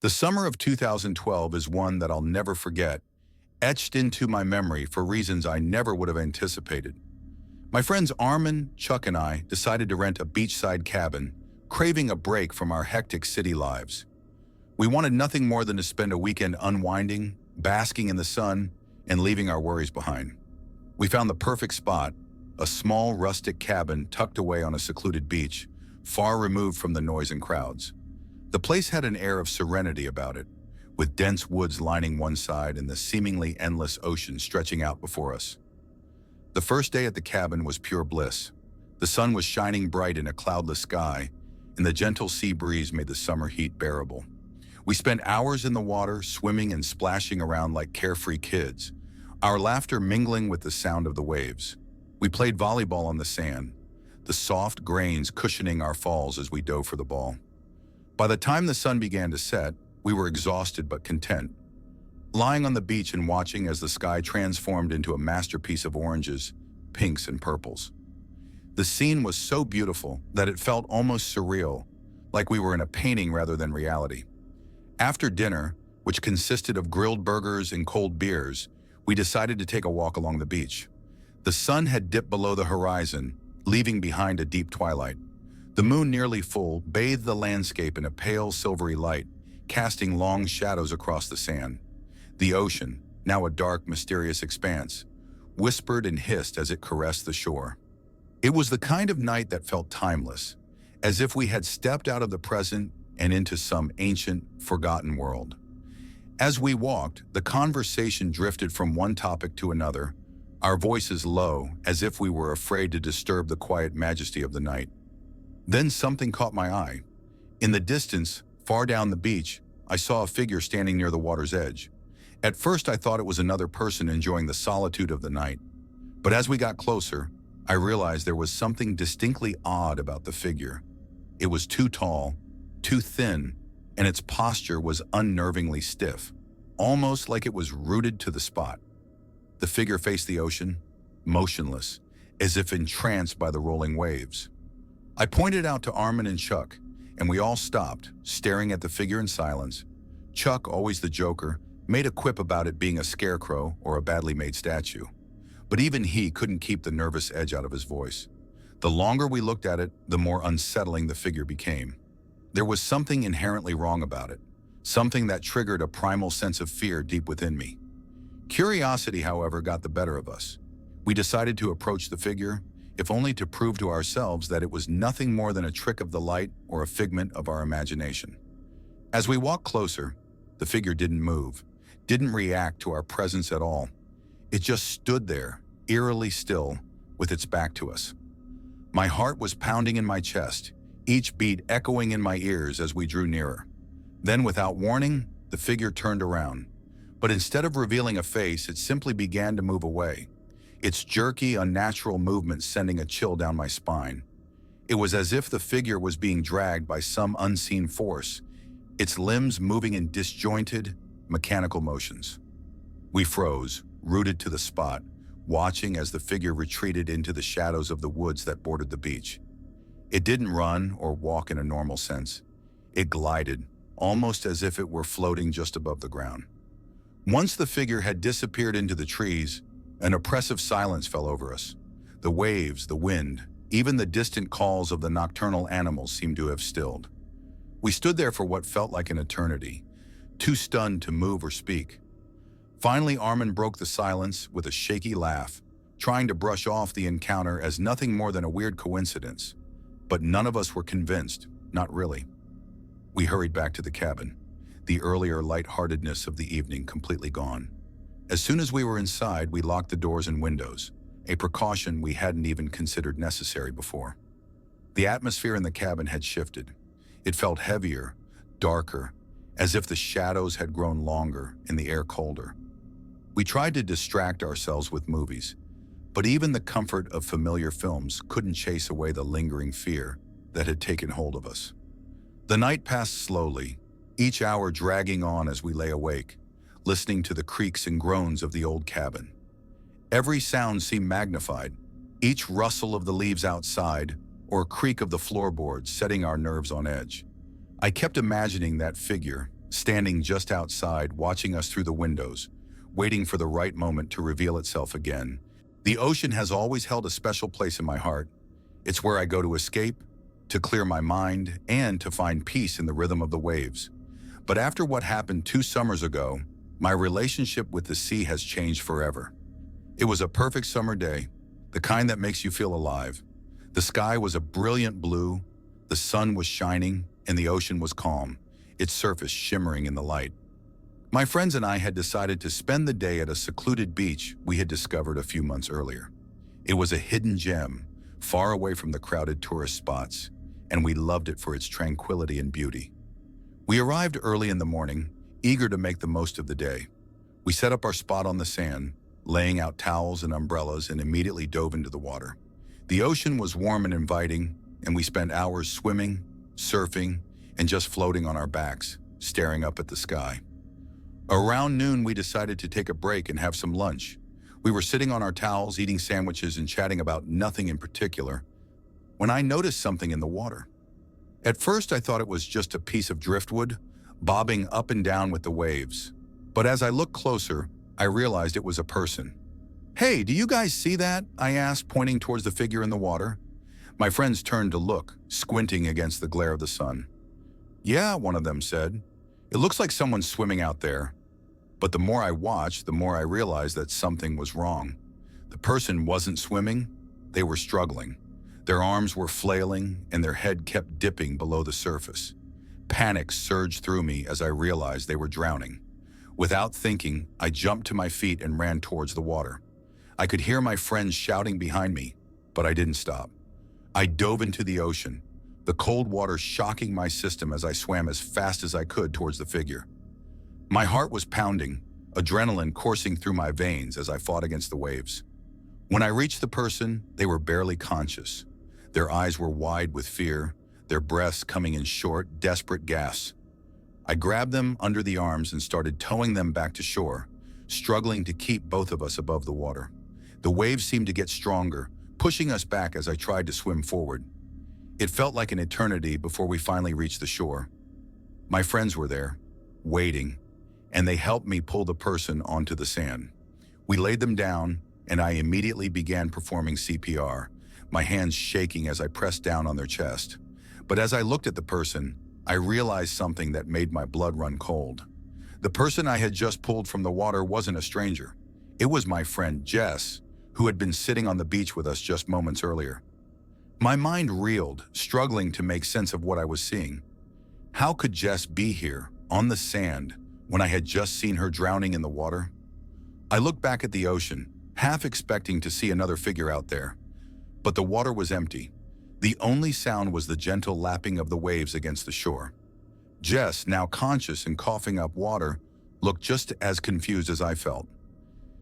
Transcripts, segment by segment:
The summer of 2012 is one that I'll never forget, etched into my memory for reasons I never would have anticipated. My friends Armin, Chuck, and I decided to rent a beachside cabin, craving a break from our hectic city lives. We wanted nothing more than to spend a weekend unwinding, basking in the sun, and leaving our worries behind. We found the perfect spot, a small rustic cabin tucked away on a secluded beach, far removed from the noise and crowds. The place had an air of serenity about it, with dense woods lining one side and the seemingly endless ocean stretching out before us. The first day at the cabin was pure bliss. The sun was shining bright in a cloudless sky, and the gentle sea breeze made the summer heat bearable. We spent hours in the water, swimming and splashing around like carefree kids, our laughter mingling with the sound of the waves. We played volleyball on the sand, the soft grains cushioning our falls as we dove for the ball. By the time the sun began to set, we were exhausted but content, lying on the beach and watching as the sky transformed into a masterpiece of oranges, pinks, and purples. The scene was so beautiful that it felt almost surreal, like we were in a painting rather than reality. After dinner, which consisted of grilled burgers and cold beers, we decided to take a walk along the beach. The sun had dipped below the horizon, leaving behind a deep twilight. The moon, nearly full, bathed the landscape in a pale silvery light, casting long shadows across the sand. The ocean, now a dark, mysterious expanse, whispered and hissed as it caressed the shore. It was the kind of night that felt timeless, as if we had stepped out of the present and into some ancient, forgotten world. As we walked, the conversation drifted from one topic to another, our voices low, as if we were afraid to disturb the quiet majesty of the night. Then something caught my eye. In the distance, far down the beach, I saw a figure standing near the water's edge. At first, I thought it was another person enjoying the solitude of the night. But as we got closer, I realized there was something distinctly odd about the figure. It was too tall, too thin, and its posture was unnervingly stiff, almost like it was rooted to the spot. The figure faced the ocean, motionless, as if entranced by the rolling waves. I pointed out to Armin and Chuck, and we all stopped, staring at the figure in silence. Chuck, always the joker, made a quip about it being a scarecrow or a badly made statue. But even he couldn't keep the nervous edge out of his voice. The longer we looked at it, the more unsettling the figure became. There was something inherently wrong about it, something that triggered a primal sense of fear deep within me. Curiosity, however, got the better of us. We decided to approach the figure, if only to prove to ourselves that it was nothing more than a trick of the light or a figment of our imagination. As we walked closer, the figure didn't move, didn't react to our presence at all. It just stood there, eerily still, with its back to us. My heart was pounding in my chest, each beat echoing in my ears as we drew nearer. Then, without warning, the figure turned around. But instead of revealing a face, it simply began to move away, its jerky, unnatural movement sending a chill down my spine. It was as if the figure was being dragged by some unseen force, its limbs moving in disjointed, mechanical motions. We froze, rooted to the spot, watching as the figure retreated into the shadows of the woods that bordered the beach. It didn't run or walk in a normal sense. It glided, almost as if it were floating just above the ground. Once the figure had disappeared into the trees, an oppressive silence fell over us. The waves, the wind, even the distant calls of the nocturnal animals seemed to have stilled. We stood there for what felt like an eternity, too stunned to move or speak. Finally, Armin broke the silence with a shaky laugh, trying to brush off the encounter as nothing more than a weird coincidence. But none of us were convinced, not really. We hurried back to the cabin, the earlier lightheartedness of the evening completely gone. As soon as we were inside, we locked the doors and windows, a precaution we hadn't even considered necessary before. The atmosphere in the cabin had shifted. It felt heavier, darker, as if the shadows had grown longer and the air colder. We tried to distract ourselves with movies, but even the comfort of familiar films couldn't chase away the lingering fear that had taken hold of us. The night passed slowly, each hour dragging on as we lay awake, listening to the creaks and groans of the old cabin. Every sound seemed magnified, each rustle of the leaves outside or creak of the floorboards setting our nerves on edge. I kept imagining that figure, standing just outside, watching us through the windows, waiting for the right moment to reveal itself again. The ocean has always held a special place in my heart. It's where I go to escape, to clear my mind, and to find peace in the rhythm of the waves. But after what happened 2 summers ago, my relationship with the sea has changed forever. It was a perfect summer day, the kind that makes you feel alive. The sky was a brilliant blue, the sun was shining, and the ocean was calm, its surface shimmering in the light. My friends and I had decided to spend the day at a secluded beach we had discovered a few months earlier. It was a hidden gem, far away from the crowded tourist spots, and we loved it for its tranquility and beauty. We arrived early in the morning, eager to make the most of the day. We set up our spot on the sand, laying out towels and umbrellas, and immediately dove into the water. The ocean was warm and inviting, and we spent hours swimming, surfing, and just floating on our backs, staring up at the sky. Around noon, we decided to take a break and have some lunch. We were sitting on our towels, eating sandwiches and chatting about nothing in particular, when I noticed something in the water. At first, I thought it was just a piece of driftwood, bobbing up and down with the waves. But as I looked closer, I realized it was a person. "Hey, do you guys see that?" I asked, pointing towards the figure in the water. My friends turned to look, squinting against the glare of the sun. "Yeah," one of them said. "It looks like someone's swimming out there." But the more I watched, the more I realized that something was wrong. The person wasn't swimming, they were struggling. Their arms were flailing, and their head kept dipping below the surface. Panic surged through me as I realized they were drowning. Without thinking, I jumped to my feet and ran towards the water. I could hear my friends shouting behind me, but I didn't stop. I dove into the ocean, the cold water shocking my system as I swam as fast as I could towards the figure. My heart was pounding, adrenaline coursing through my veins as I fought against the waves. When I reached the person, they were barely conscious. Their eyes were wide with fear, their breaths coming in short, desperate gasps. I grabbed them under the arms and started towing them back to shore, struggling to keep both of us above the water. The waves seemed to get stronger, pushing us back as I tried to swim forward. It felt like an eternity before we finally reached the shore. My friends were there, waiting, and they helped me pull the person onto the sand. We laid them down, and I immediately began performing CPR, my hands shaking as I pressed down on their chest. But as I looked at the person, I realized something that made my blood run cold. The person I had just pulled from the water wasn't a stranger. It was my friend Jess, who had been sitting on the beach with us just moments earlier. My mind reeled, struggling to make sense of what I was seeing. How could Jess be here, on the sand, when I had just seen her drowning in the water? I looked back at the ocean, half expecting to see another figure out there. But the water was empty. The only sound was the gentle lapping of the waves against the shore. Jess, now conscious and coughing up water, looked just as confused as I felt.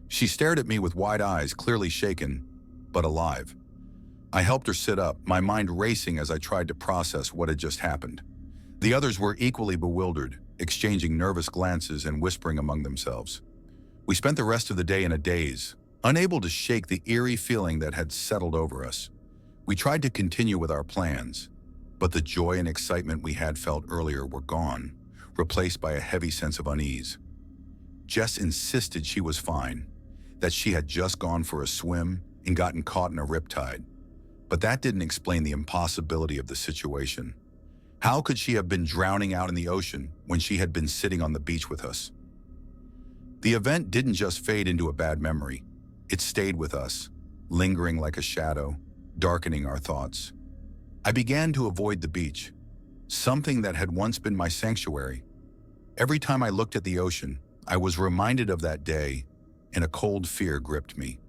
She stared at me with wide eyes, clearly shaken, but alive. I helped her sit up, my mind racing as I tried to process what had just happened. The others were equally bewildered, exchanging nervous glances and whispering among themselves. We spent the rest of the day in a daze, unable to shake the eerie feeling that had settled over us. We tried to continue with our plans, but the joy and excitement we had felt earlier were gone, replaced by a heavy sense of unease. Jess insisted she was fine, that she had just gone for a swim and gotten caught in a riptide. But that didn't explain the impossibility of the situation. How could she have been drowning out in the ocean when she had been sitting on the beach with us? The event didn't just fade into a bad memory. It stayed with us, lingering like a shadow, darkening our thoughts. I began to avoid the beach, something that had once been my sanctuary. Every time I looked at the ocean, I was reminded of that day, and a cold fear gripped me.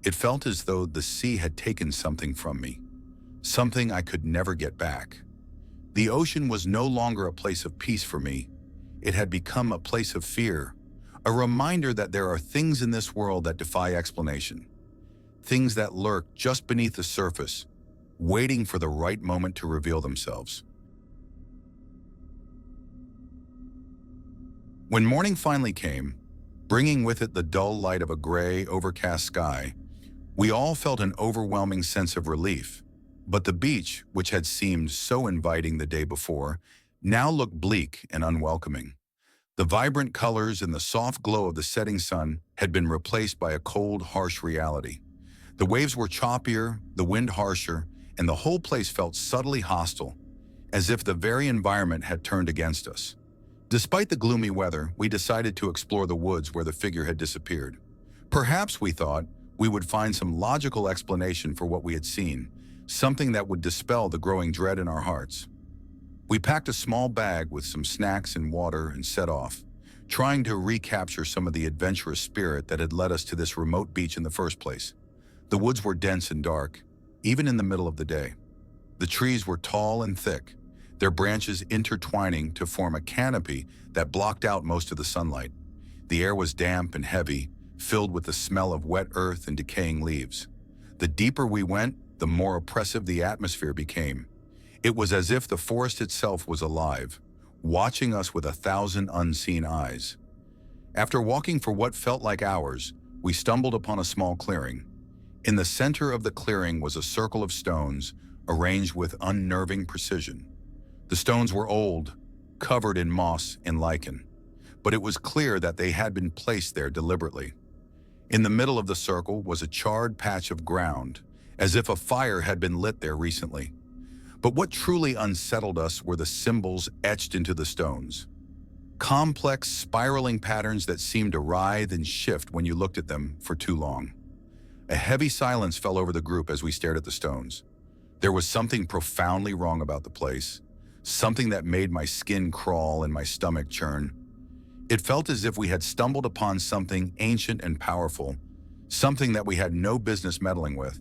It felt as though the sea had taken something from me, something I could never get back. The ocean was no longer a place of peace for me. It had become a place of fear, a reminder that there are things in this world that defy explanation, things that lurk just beneath the surface, waiting for the right moment to reveal themselves. When morning finally came, bringing with it the dull light of a gray, overcast sky, we all felt an overwhelming sense of relief. But the beach, which had seemed so inviting the day before, now looked bleak and unwelcoming. The vibrant colors and the soft glow of the setting sun had been replaced by a cold, harsh reality. The waves were choppier, the wind harsher, and the whole place felt subtly hostile, as if the very environment had turned against us. Despite the gloomy weather, we decided to explore the woods where the figure had disappeared. Perhaps, we thought, we would find some logical explanation for what we had seen, something that would dispel the growing dread in our hearts. We packed a small bag with some snacks and water and set off, trying to recapture some of the adventurous spirit that had led us to this remote beach in the first place. The woods were dense and dark, even in the middle of the day. The trees were tall and thick, their branches intertwining to form a canopy that blocked out most of the sunlight. The air was damp and heavy, filled with the smell of wet earth and decaying leaves. The deeper we went, the more oppressive the atmosphere became. It was as if the forest itself was alive, watching us with 1,000 unseen eyes. After walking for what felt like hours, we stumbled upon a small clearing. In the center of the clearing was a circle of stones, arranged with unnerving precision. The stones were old, covered in moss and lichen, but it was clear that they had been placed there deliberately. In the middle of the circle was a charred patch of ground, as if a fire had been lit there recently. But what truly unsettled us were the symbols etched into the stones. Complex, spiraling patterns that seemed to writhe and shift when you looked at them for too long. A heavy silence fell over the group as we stared at the stones. There was something profoundly wrong about the place, something that made my skin crawl and my stomach churn. It felt as if we had stumbled upon something ancient and powerful, something that we had no business meddling with.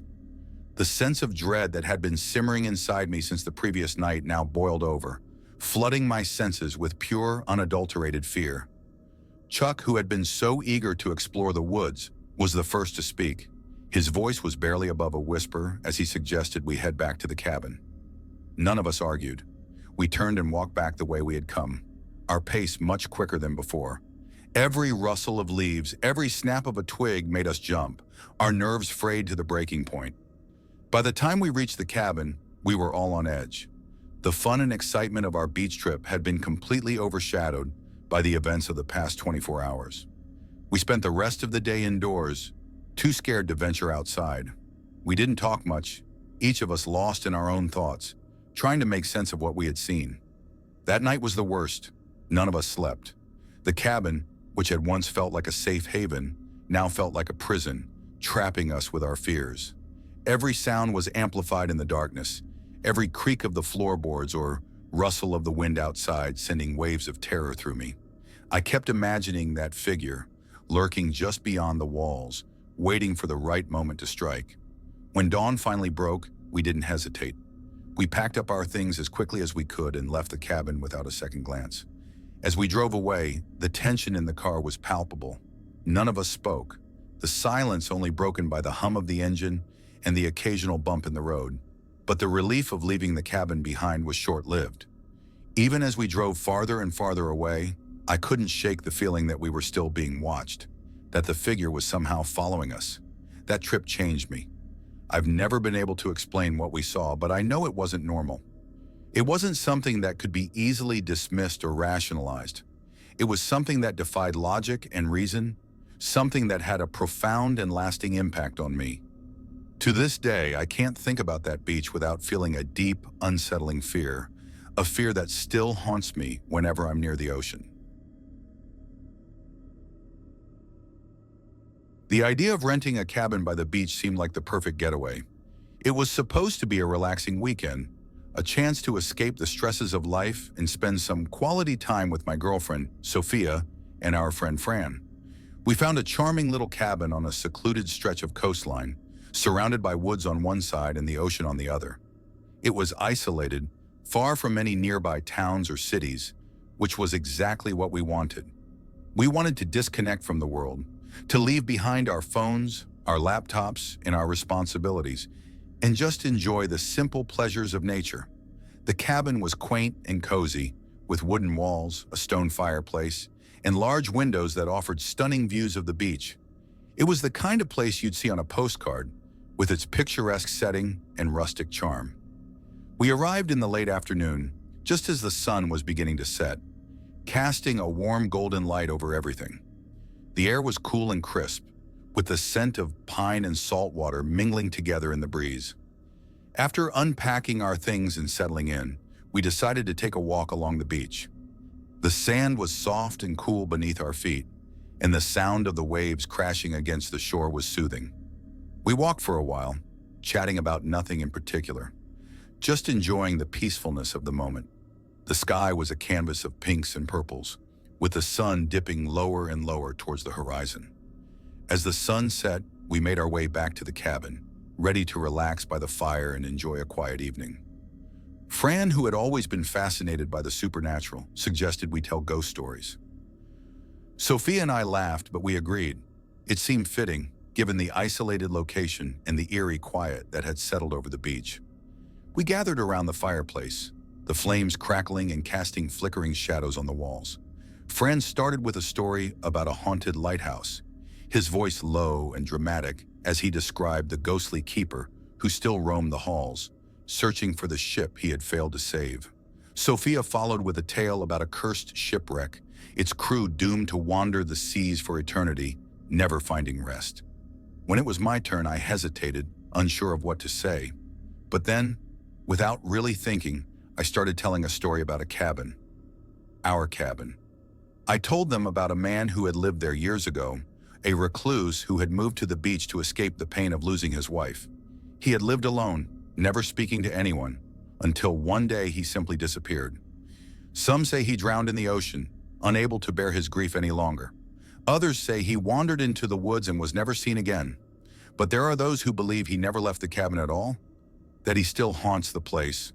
The sense of dread that had been simmering inside me since the previous night now boiled over, flooding my senses with pure, unadulterated fear. Chuck, who had been so eager to explore the woods, was the first to speak. His voice was barely above a whisper as he suggested we head back to the cabin. None of us argued. We turned and walked back the way we had come, our pace much quicker than before. Every rustle of leaves, every snap of a twig made us jump, our nerves frayed to the breaking point. By the time we reached the cabin, we were all on edge. The fun and excitement of our beach trip had been completely overshadowed by the events of the past 24 hours. We spent the rest of the day indoors, too scared to venture outside. We didn't talk much, each of us lost in our own thoughts, trying to make sense of what we had seen. That night was the worst. None of us slept. The cabin, which had once felt like a safe haven, now felt like a prison, trapping us with our fears. Every sound was amplified in the darkness, every creak of the floorboards or rustle of the wind outside sending waves of terror through me. I kept imagining that figure, lurking just beyond the walls, waiting for the right moment to strike. When dawn finally broke, we didn't hesitate. We packed up our things as quickly as we could and left the cabin without a second glance. As we drove away, the tension in the car was palpable. None of us spoke, the silence only broken by the hum of the engine and the occasional bump in the road. But the relief of leaving the cabin behind was short-lived. Even as we drove farther and farther away, I couldn't shake the feeling that we were still being watched, that the figure was somehow following us. That trip changed me. I've never been able to explain what we saw, but I know it wasn't normal. It wasn't something that could be easily dismissed or rationalized. It was something that defied logic and reason, something that had a profound and lasting impact on me. To this day, I can't think about that beach without feeling a deep, unsettling fear, a fear that still haunts me whenever I'm near the ocean. The idea of renting a cabin by the beach seemed like the perfect getaway. It was supposed to be a relaxing weekend, a chance to escape the stresses of life and spend some quality time with my girlfriend, Sophia, and our friend Fran. We found a charming little cabin on a secluded stretch of coastline, surrounded by woods on one side and the ocean on the other. It was isolated, far from any nearby towns or cities, which was exactly what we wanted. We wanted to disconnect from the world, to leave behind our phones, our laptops, and our responsibilities, and just enjoy the simple pleasures of nature. The cabin was quaint and cozy, with wooden walls, a stone fireplace, and large windows that offered stunning views of the beach. It was the kind of place you'd see on a postcard, with its picturesque setting and rustic charm. We arrived in the late afternoon, just as the sun was beginning to set. casting a warm golden light over everything. The air was cool and crisp, with the scent of pine and salt water mingling together in the breeze. After unpacking our things and settling in, we decided to take a walk along the beach. The sand was soft and cool beneath our feet, and the sound of the waves crashing against the shore was soothing. We walked for a while, chatting about nothing in particular, just enjoying the peacefulness of the moment. The sky was a canvas of pinks and purples, with the sun dipping lower and lower towards the horizon. As the sun set, we made our way back to the cabin, ready to relax by the fire and enjoy a quiet evening. Fran, who had always been fascinated by the supernatural, suggested we tell ghost stories. Sophia and I laughed, but we agreed. It seemed fitting, given the isolated location and the eerie quiet that had settled over the beach. We gathered around the fireplace, the flames crackling and casting flickering shadows on the walls. Fran started with a story about a haunted lighthouse, his voice low and dramatic as he described the ghostly keeper who still roamed the halls, searching for the ship he had failed to save. Sophia followed with a tale about a cursed shipwreck, its crew doomed to wander the seas for eternity, never finding rest. When it was my turn, I hesitated, unsure of what to say. But then, without really thinking, I started telling a story about a cabin. Our cabin. I told them about a man who had lived there years ago, a recluse who had moved to the beach to escape the pain of losing his wife. He had lived alone, never speaking to anyone, until one day he simply disappeared. Some say he drowned in the ocean, unable to bear his grief any longer. Others say he wandered into the woods and was never seen again. But there are those who believe he never left the cabin at all, that he still haunts the place,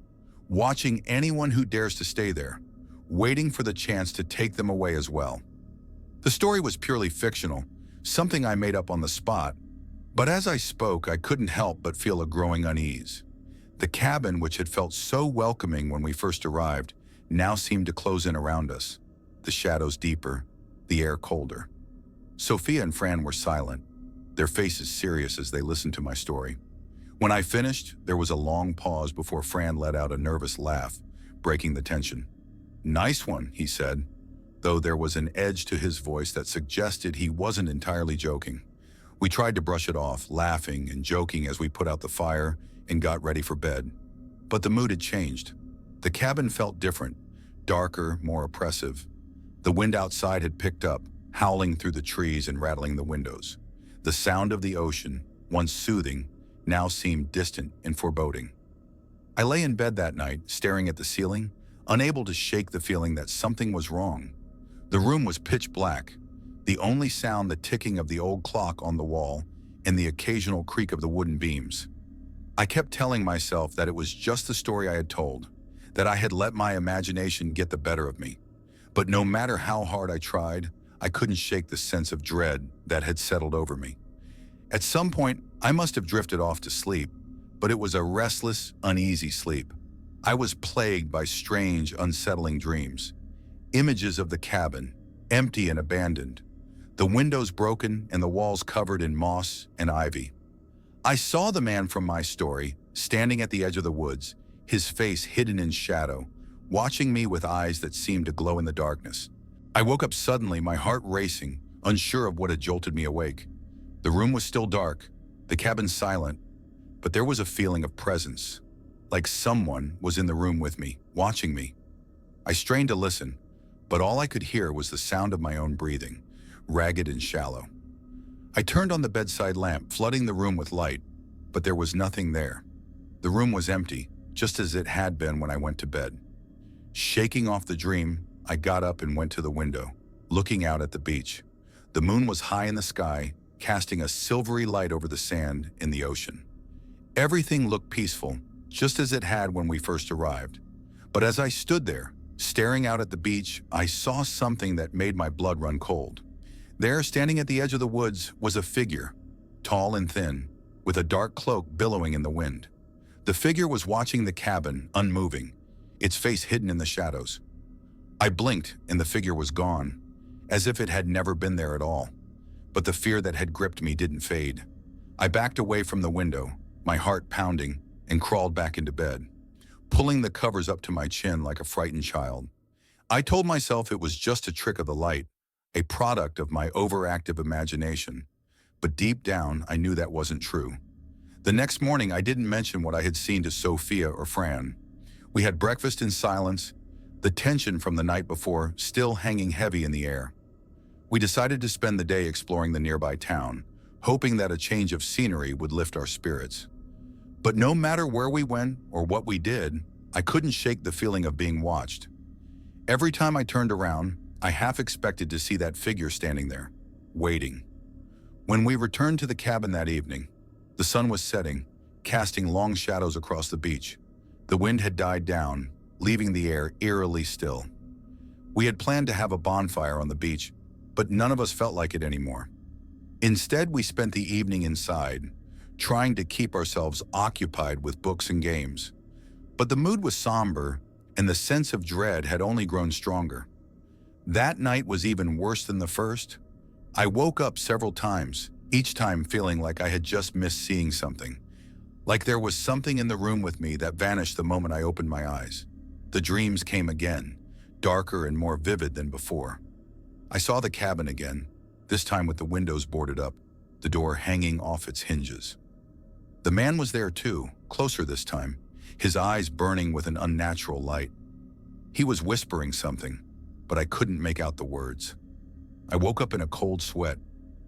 watching anyone who dares to stay there, waiting for the chance to take them away as well. The story was purely fictional, something I made up on the spot, but as I spoke, I couldn't help but feel a growing unease. The cabin, which had felt so welcoming when we first arrived, now seemed to close in around us, the shadows deeper, the air colder. Sophia and Fran were silent, their faces serious as they listened to my story. When I finished, there was a long pause before Fran let out a nervous laugh, breaking the tension. "Nice one," he said, though there was an edge to his voice that suggested he wasn't entirely joking. We tried to brush it off, laughing and joking as we put out the fire and got ready for bed. But the mood had changed. The cabin felt different, darker, more oppressive. The wind outside had picked up, howling through the trees and rattling the windows. The sound of the ocean, once soothing, now seemed distant and foreboding. I lay in bed that night, staring at the ceiling, unable to shake the feeling that something was wrong. The room was pitch black, the only sound the ticking of the old clock on the wall and the occasional creak of the wooden beams. I kept telling myself that it was just the story I had told, that I had let my imagination get the better of me. But no matter how hard I tried, I couldn't shake the sense of dread that had settled over me. At some point, I must have drifted off to sleep, but it was a restless, uneasy sleep. I was plagued by strange, unsettling dreams. Images of the cabin, empty and abandoned, the windows broken and the walls covered in moss and ivy. I saw the man from my story, standing at the edge of the woods, his face hidden in shadow, watching me with eyes that seemed to glow in the darkness. I woke up suddenly, my heart racing, unsure of what had jolted me awake. The room was still dark, the cabin silent, but there was a feeling of presence, like someone was in the room with me, watching me. I strained to listen, but all I could hear was the sound of my own breathing, ragged and shallow. I turned on the bedside lamp, flooding the room with light, but there was nothing there. The room was empty, just as it had been when I went to bed. Shaking off the dream, I got up and went to the window, looking out at the beach. The moon was high in the sky, casting a silvery light over the sand in the ocean. Everything looked peaceful, just as it had when we first arrived. But as I stood there, staring out at the beach, I saw something that made my blood run cold. There, standing at the edge of the woods, was a figure, tall and thin, with a dark cloak billowing in the wind. The figure was watching the cabin, unmoving, its face hidden in the shadows. I blinked, and the figure was gone, as if it had never been there at all. But the fear that had gripped me didn't fade. I backed away from the window, my heart pounding, and crawled back into bed, pulling the covers up to my chin like a frightened child. I told myself it was just a trick of the light, a product of my overactive imagination. But deep down, I knew that wasn't true. The next morning, I didn't mention what I had seen to Sophia or Fran. We had breakfast in silence, the tension from the night before still hanging heavy in the air. We decided to spend the day exploring the nearby town, hoping that a change of scenery would lift our spirits. But no matter where we went or what we did, I couldn't shake the feeling of being watched. Every time I turned around, I half expected to see that figure standing there, waiting. When we returned to the cabin that evening, the sun was setting, casting long shadows across the beach. The wind had died down, leaving the air eerily still. We had planned to have a bonfire on the beach, but none of us felt like it anymore. Instead, we spent the evening inside, trying to keep ourselves occupied with books and games. But the mood was somber, and the sense of dread had only grown stronger. That night was even worse than the first. I woke up several times, each time feeling like I had just missed seeing something. Like there was something in the room with me that vanished the moment I opened my eyes. The dreams came again, darker and more vivid than before. I saw the cabin again, this time with the windows boarded up, the door hanging off its hinges. The man was there too, closer this time, his eyes burning with an unnatural light. He was whispering something, but I couldn't make out the words. I woke up in a cold sweat,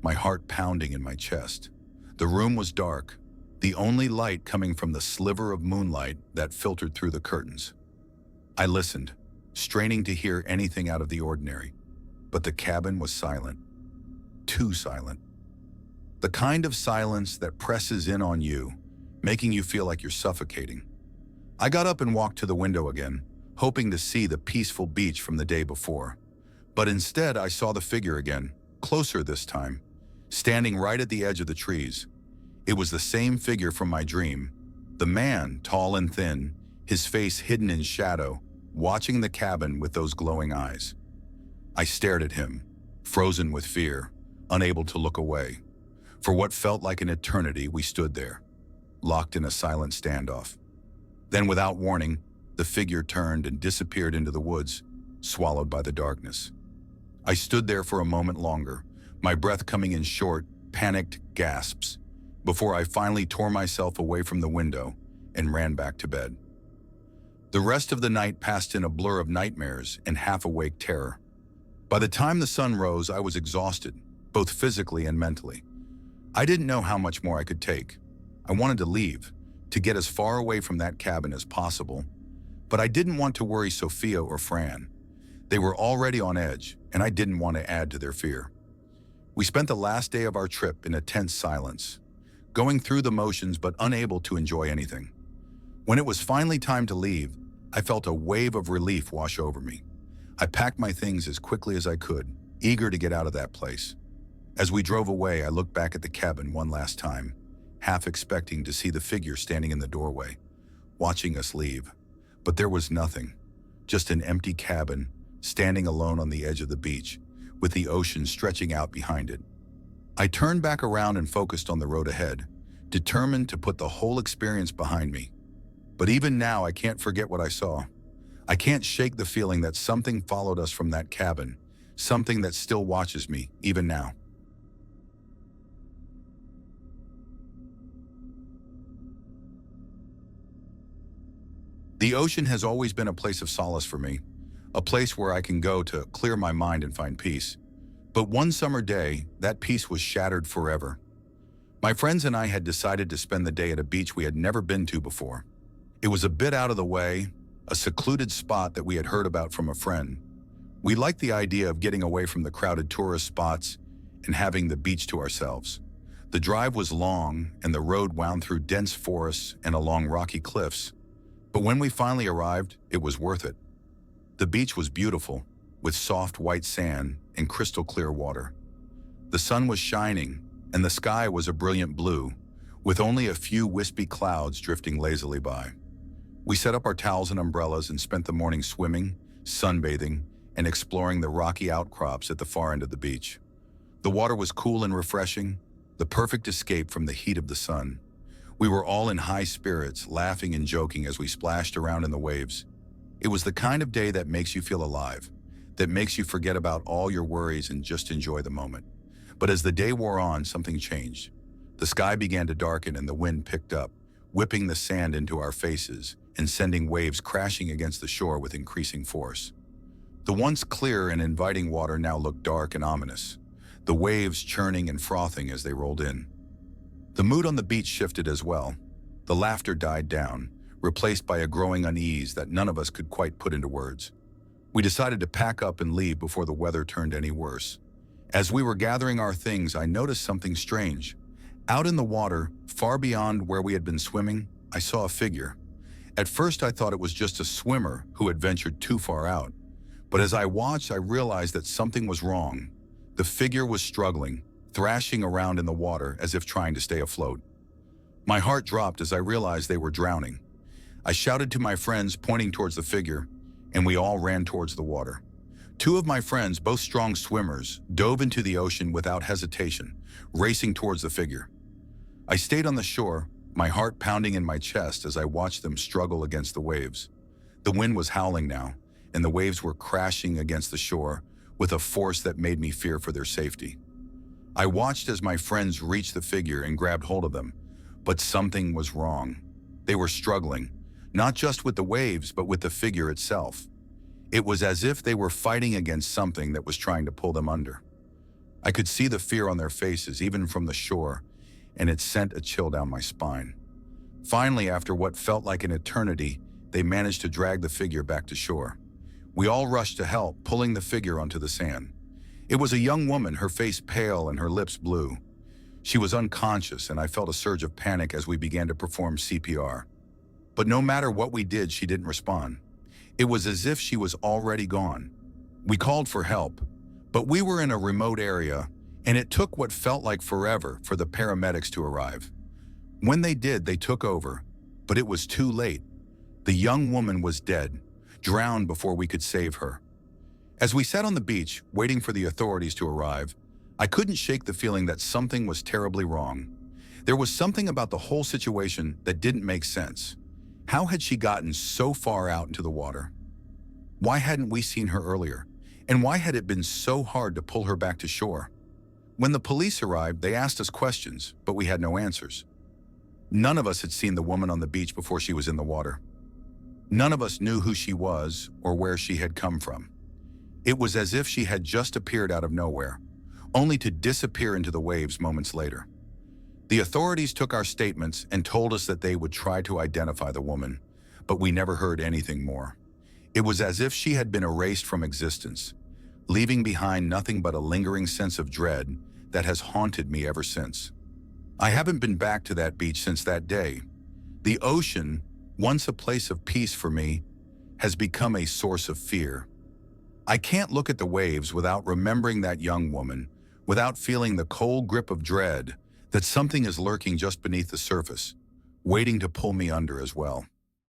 my heart pounding in my chest. The room was dark, the only light coming from the sliver of moonlight that filtered through the curtains. I listened, straining to hear anything out of the ordinary, but the cabin was silent. Too silent. The kind of silence that presses in on you, making you feel like you're suffocating. I got up and walked to the window again, hoping to see the peaceful beach from the day before. But instead, I saw the figure again, closer this time, standing right at the edge of the trees. It was the same figure from my dream. The man, tall and thin, his face hidden in shadow, watching the cabin with those glowing eyes. I stared at him, frozen with fear, unable to look away. For what felt like an eternity, we stood there, locked in a silent standoff. Then, without warning, the figure turned and disappeared into the woods, swallowed by the darkness. I stood there for a moment longer, my breath coming in short, panicked gasps, before I finally tore myself away from the window and ran back to bed. The rest of the night passed in a blur of nightmares and half-awake terror. By the time the sun rose, I was exhausted, both physically and mentally. I didn't know how much more I could take. I wanted to leave, to get as far away from that cabin as possible, but I didn't want to worry Sophia or Fran. They were already on edge, and I didn't want to add to their fear. We spent the last day of our trip in a tense silence, going through the motions but unable to enjoy anything. When it was finally time to leave, I felt a wave of relief wash over me. I packed my things as quickly as I could, eager to get out of that place. As we drove away, I looked back at the cabin one last time, half expecting to see the figure standing in the doorway, watching us leave. But there was nothing, just an empty cabin, standing alone on the edge of the beach, with the ocean stretching out behind it. I turned back around and focused on the road ahead, determined to put the whole experience behind me. But even now, I can't forget what I saw. I can't shake the feeling that something followed us from that cabin, something that still watches me, even now. The ocean has always been a place of solace for me, a place where I can go to clear my mind and find peace. But one summer day, that peace was shattered forever. My friends and I had decided to spend the day at a beach we had never been to before. It was a bit out of the way, a secluded spot that we had heard about from a friend. We liked the idea of getting away from the crowded tourist spots and having the beach to ourselves. The drive was long, and the road wound through dense forests and along rocky cliffs. But when we finally arrived, it was worth it. The beach was beautiful, with soft white sand and crystal clear water. The sun was shining, and the sky was a brilliant blue, with only a few wispy clouds drifting lazily by. We set up our towels and umbrellas and spent the morning swimming, sunbathing, and exploring the rocky outcrops at the far end of the beach. The water was cool and refreshing, the perfect escape from the heat of the sun. We were all in high spirits, laughing and joking as we splashed around in the waves. It was the kind of day that makes you feel alive. that makes you forget about all your worries and just enjoy the moment. But as the day wore on, something changed. The sky began to darken and the wind picked up, whipping the sand into our faces and sending waves crashing against the shore with increasing force. The once clear and inviting water now looked dark and ominous, the waves churning and frothing as they rolled in. The mood on the beach shifted as well. The laughter died down, replaced by a growing unease that none of us could quite put into words. We decided to pack up and leave before the weather turned any worse. As we were gathering our things, I noticed something strange. Out in the water, far beyond where we had been swimming, I saw a figure. At first, I thought it was just a swimmer who had ventured too far out. But as I watched, I realized that something was wrong. The figure was struggling, thrashing around in the water as if trying to stay afloat. My heart dropped as I realized they were drowning. I shouted to my friends, pointing towards the figure, and we all ran towards the water. Two of my friends, both strong swimmers, dove into the ocean without hesitation, racing towards the figure. I stayed on the shore, my heart pounding in my chest as I watched them struggle against the waves. The wind was howling now, and the waves were crashing against the shore with a force that made me fear for their safety. I watched as my friends reached the figure and grabbed hold of them, but something was wrong. They were struggling, not just with the waves, but with the figure itself. It was as if they were fighting against something that was trying to pull them under. I could see the fear on their faces, even from the shore, and it sent a chill down my spine. Finally, after what felt like an eternity, they managed to drag the figure back to shore. We all rushed to help, pulling the figure onto the sand. It was a young woman, her face pale and her lips blue. She was unconscious, and I felt a surge of panic as we began to perform CPR. But no matter what we did, she didn't respond. It was as if she was already gone. We called for help, but we were in a remote area, and it took what felt like forever for the paramedics to arrive. When they did, they took over, but it was too late. The young woman was dead, drowned before we could save her. As we sat on the beach, waiting for the authorities to arrive, I couldn't shake the feeling that something was terribly wrong. There was something about the whole situation that didn't make sense. How had she gotten so far out into the water? Why hadn't we seen her earlier? And why had it been so hard to pull her back to shore? When the police arrived, they asked us questions, but we had no answers. None of us had seen the woman on the beach before she was in the water. None of us knew who she was or where she had come from. It was as if she had just appeared out of nowhere, only to disappear into the waves moments later. The authorities took our statements and told us that they would try to identify the woman, but we never heard anything more. It was as if she had been erased from existence, leaving behind nothing but a lingering sense of dread that has haunted me ever since. I haven't been back to that beach since that day. The ocean, once a place of peace for me, has become a source of fear. I can't look at the waves without remembering that young woman, without feeling the cold grip of dread that something is lurking just beneath the surface, waiting to pull me under as well.